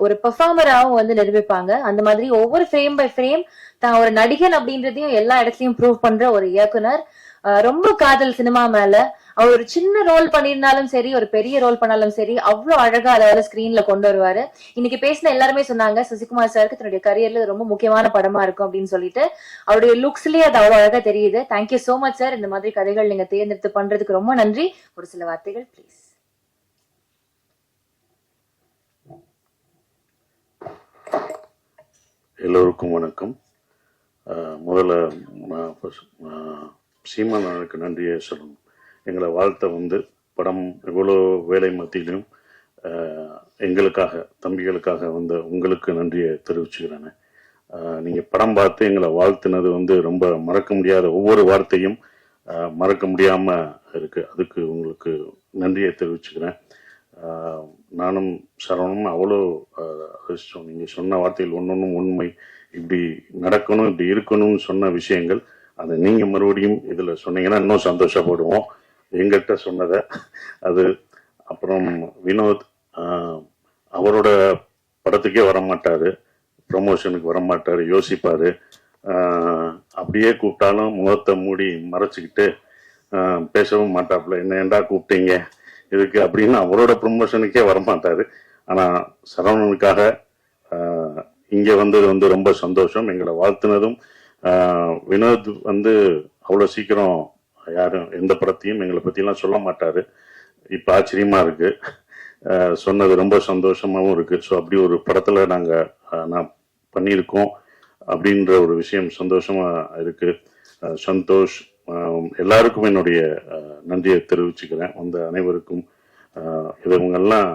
ஒரு பெர்ஃபார்மராவும் வந்து நிரூபிப்பாங்க. அந்த மாதிரி ஒவ்வொரு ஃப்ரேம் பை ஃப்ரேம் தான் ஒரு நடிகன் அப்படின்றதையும் எல்லா இடத்துலயும் ப்ரூவ் பண்ற ஒரு இயக்குனர். ரொம்ப காதல் சினிமா மேல. அவர் ஒரு சின்ன ரோல் பண்ணியிருந்தாலும் சரி, ஒரு பெரிய ரோல் பண்ணாலும் சரி, அவ்வளவு அழகா அதாவது ஸ்கிரீன்ல கொண்டு வருவாரு. இன்னைக்கு பேசின எல்லாருமே சொன்னாங்க சசிகுமார் சாருக்கு தன்னுடைய கரியர்ல ரொம்ப முக்கியமான படமா இருக்கும் அப்படின்னு சொல்லிட்டு. அவருடைய லுக்ஸ்லயே அது அவ்வளவு அழகா தெரியுது. Thank you so much sir. இந்த மாதிரி கதைகள் நீங்க தேர்ந்தெடுத்து பண்றதுக்கு ரொம்ப நன்றி. ஒரு சில வார்த்தைகள் ப்ளீஸ். எல்லோருக்கும் வணக்கம். முதல்ல சீமானுக்கு நன்றியை சொல்லணும். எங்களை வாழ்த்த வந்து படம் எவ்வளோ வேலை மத்தியிலும் எங்களுக்காக தம்பிகளுக்காக வந்து உங்களுக்கு நன்றியை தெரிவிச்சுக்கிறேன். நீங்கள் படம் பார்த்து எங்களை வாழ்த்துனது வந்து ரொம்ப மறக்க முடியாத ஒவ்வொரு வார்த்தையும் மறக்க முடியாமல் இருக்குது. அதுக்கு உங்களுக்கு நன்றியை தெரிவிச்சுக்கிறேன். நானும் சரவணும் அவ்வளோ நீங்கள் சொன்ன வார்த்தைகள் ஒன்னொன்றும் உண்மை. இப்படி நடக்கணும், இப்படி இருக்கணும்னு சொன்ன விஷயங்கள் அதை நீங்கள் மறுபடியும் இதில் சொன்னீங்கன்னா இன்னும் சந்தோஷப்படுவோம். எங்கிட்ட சொன்னதை அது. அப்புறம் வினோத் அவரோட படத்துக்கே வரமாட்டார், ப்ரமோஷனுக்கு வரமாட்டார், யோசிப்பார். அப்படியே கூப்பிட்டாலும் முகத்தை மூடி மறைச்சிக்கிட்டு பேசவும் மாட்டாப்புல. என்ன ஏண்டா கூப்பிட்டீங்க இதுக்கு அப்படின்னு அவரோட ப்ரமோஷனுக்கே வரமாட்டாரு. ஆனால் சரவணனுக்காக இங்கே வந்தது வந்து ரொம்ப சந்தோஷம். எங்களை வாழ்த்துனதும் வினோத் வந்து அவ்வளோ சீக்கிரம் யாரும் எந்த படத்தையும் எங்களை பற்றிலாம் சொல்ல மாட்டார். இப்போ ஆச்சரியமாக இருக்குது. சொன்னது ரொம்ப சந்தோஷமாகவும் இருக்குது. ஸோ அப்படி ஒரு படத்தில் நான் பண்ணியிருக்கோம் அப்படின்ற ஒரு விஷயம் சந்தோஷமாக இருக்குது. சந்தோஷ் எல்லாருக்கும் என்னுடைய நன்றியை தெரிவிச்சுக்கிறேன். அந்த அனைவருக்கும் இவங்கெல்லாம்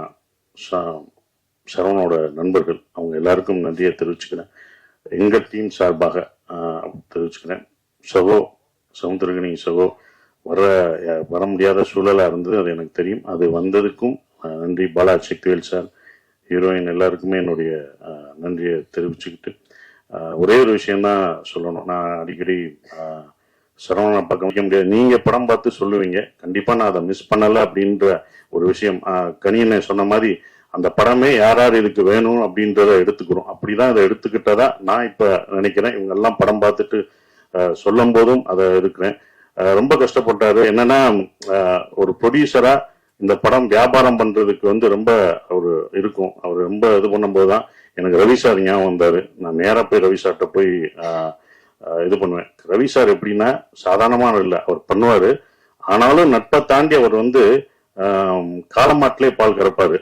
சரவணோட நண்பர்கள், அவங்க எல்லாருக்கும் நன்றியை தெரிவிச்சுக்கிறேன். எங்கள் டீம் சார்பாக தெரிவிச்சுக்கிறேன். சகோ சமுத்திரகனி சகோ வர முடியாத சூழலாக இருந்தது, அது எனக்கு தெரியும். அது வந்ததுக்கும் நன்றி. பாலா சக்திவேல் சார், ஹீரோயின் எல்லாருக்குமே என்னுடைய நன்றியை தெரிவிச்சுக்கிட்டு ஒரே ஒரு விஷயம்தான் சொல்லணும். நான் அடிக்கடி சரவணனை பார்க்க வைக்க முடியாது. நீங்க படம் பார்த்து சொல்லுவீங்க, கண்டிப்பா நான் அதை மிஸ் பண்ணல அப்படின்ற ஒரு விஷயம். கனியனை சொன்ன மாதிரி அந்த படமே யார் யார் இதுக்கு வேணும் அப்படின்றத எடுத்துக்கிறோம். அப்படிதான் அதை எடுத்துக்கிட்டதா நான் இப்ப நினைக்கிறேன். இவங்க எல்லாம் படம் பார்த்துட்டு சொல்லும் போதும் அதை இருக்கிறேன். ரொம்ப கஷ்டப்பட்டாரு. என்னன்னா ஒரு ப்ரொடியூசரா இந்த படம் வியாபாரம் பண்றதுக்கு வந்து ரொம்ப ஒரு இருக்கும். அவர் ரொம்ப இது பண்ணும்போதுதான் எனக்கு ரவி சார் ஞாபகம் வந்தாரு. நான் நேரா போய் ரவி சார்கிட்ட போய் இது பண்ணுவேன். ரவி சார் எப்படின்னா சாதாரணமான இல்லை, அவர் பண்ணுவாரு. ஆனாலும் நட்பை தாண்டி அவர் வந்து காலமாட்டிலே பால் கறப்பாரு,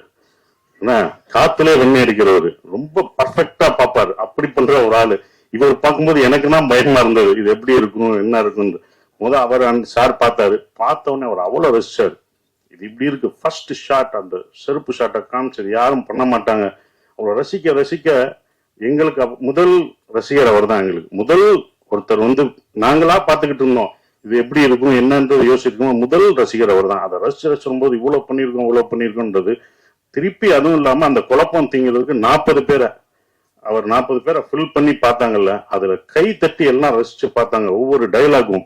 என்ன காத்துலே வெண்ணெய் அடிக்கிறவரு, ரொம்ப பர்ஃபெக்டா பார்ப்பாரு. அப்படி பண்ற ஒரு ஆளு. இவர் பார்க்கும்போது எனக்கு தான் பயமா இருந்தது, இது எப்படி இருக்கும் என்ன இருக்கும். அவர் அந்த சார் பார்த்தாரு. பார்த்தவொடனே அவர் அவ்வளவு ரசிச்சாரு. இது இப்படி இருக்கு. ஃபர்ஸ்ட் ஷாட், அந்த செருப்பு ஷாட்டை காமிச்சது யாரும் பண்ண மாட்டாங்க. அவரை ரசிக்க ரசிக்க எங்களுக்கு முதல் ரசிகர் அவர் தான். எங்களுக்கு முதல் ஒருத்தர் வந்து நாங்களா பார்த்துக்கிட்டு இருந்தோம் இது எப்படி இருக்கும் என்னன்றது யோசிக்கணும். முதல் ரசிகர் அவர் தான். அதை ரசிச்சும் போது இவ்வளவு பண்ணியிருக்கோம்ன்றது திருப்பி. அதுவும் இல்லாம அந்த குழப்பம் தீங்கிறதுக்கு 40 பேரை அவர் 40 பேரை ஃபில் பண்ணி பார்த்தாங்கல்ல, அதுல கை தட்டி எல்லாம் ரசிச்சு பார்த்தாங்க. ஒவ்வொரு டைலாகும்.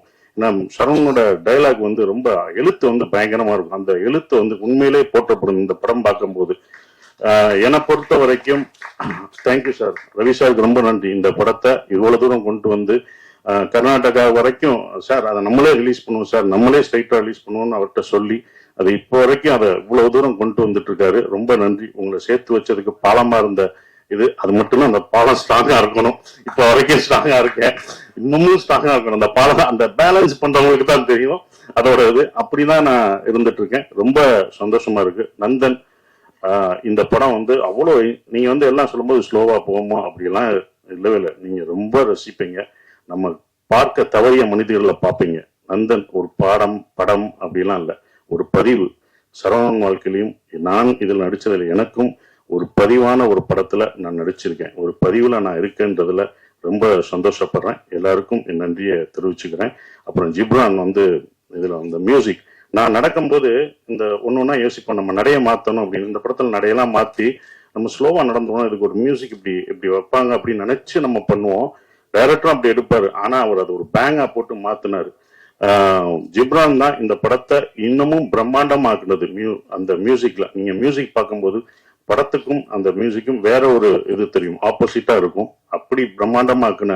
சரவணனோட டைலாக் வந்து ரொம்ப எழுத்து வந்து பயங்கரமா இருக்கும். அந்த எழுத்து வந்து உண்மையிலே போற்றப்படும் இந்த படம் பார்க்கும்போது. என்னை பொறுத்த வரைக்கும் தேங்க்யூ சார், ரவி சாருக்கு ரொம்ப நன்றி. இந்த படத்தை இவ்வளவு தூரம் கொண்டு வந்து கர்நாடகா வரைக்கும் சார் அதை நம்மளே ரிலீஸ் பண்ணுவோம் சார், நம்மளே ஸ்ட்ரைட்டா ரிலீஸ் பண்ணுவோம்னு அவர்கிட்ட சொல்லி அது இப்போ வரைக்கும் அதை இவ்வளவு தூரம் கொண்டு வந்துட்டு இருக்காரு. ரொம்ப நன்றி. உங்களை சேர்த்து வச்சதுக்கு பாலமா இருந்த இது அது மட்டும் அந்த பாலம் ஸ்ட்ராங்கா இருக்கணும். இப்போ வரைக்கும் ஸ்ட்ராங்கா இருக்கேன், இன்னமும் ஸ்ட்ராங்கா இருக்கணும். அந்த பாலம் அந்த பேலன்ஸ் பண்றவங்களுக்கு தான் தெரியும் அதோட இது. அப்படிதான் நான் இருந்துட்டு இருக்கேன். ரொம்ப சந்தோஷமா இருக்கு. நந்தன் இந்த படம் வந்து அவ்வளோ நீங்க வந்து எல்லாம் சொல்லும்போது ஸ்லோவா போகுமா அப்படிலாம் இல்லவே இல்லை. நீங்க ரொம்ப ரசிப்பீங்க. நம்ம பார்க்க தவறிய மனிதர்களை பார்ப்பீங்க. நந்தன் ஒரு படம் அப்படிலாம் இல்லை, ஒரு பதிவு. சரவணன் வாழ்க்கையிலையும் நான் இதில் நடிச்சதில் எனக்கும் ஒரு பதிவான ஒரு படத்துல நான் நடிச்சிருக்கேன். ஒரு பதிவுல நான் இருக்கேன்றதுல ரொம்ப சந்தோஷப்படுறேன். எல்லாருக்கும் என் நன்றியை தெரிவிச்சுக்கிறேன். அப்புறம் ஜிப்ரான் வந்து இதுல அந்த மியூசிக் நான் நடக்கும்போது இந்த ஒன்னொன்னா யோசிப்போம், நம்ம நடைய மாத்தணும் அப்படின்னு. இந்த படத்துல நடையெல்லாம் மாத்தி நம்ம ஸ்லோவா நடந்தோம்னா இதுக்கு ஒரு மியூசிக் இப்படி வைப்பாங்க அப்படின்னு நினைச்சு நம்ம பண்ணுவோம். டைரக்டரும் அப்படி எடுப்பாரு. ஆனா அவர் அது ஒரு பேங்கா போட்டு மாத்தினாரு. ஜிப்ரான் தான் இந்த படத்தை இன்னமும் பிரம்மாண்டமாக்குனது. அந்த மியூசிக்ல நீங்க மியூசிக் பார்க்கும்போது படத்துக்கும் அந்த மியூசிக்கும் வேற ஒரு இது தெரியும், ஆப்போசிட்டா இருக்கும். அப்படி பிரம்மாண்டமாக்குன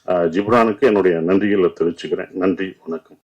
ஜிப்ரானுக்கு என்னுடைய நன்றிகளை தெரிவிச்சுக்கிறேன். நன்றி, வணக்கம்.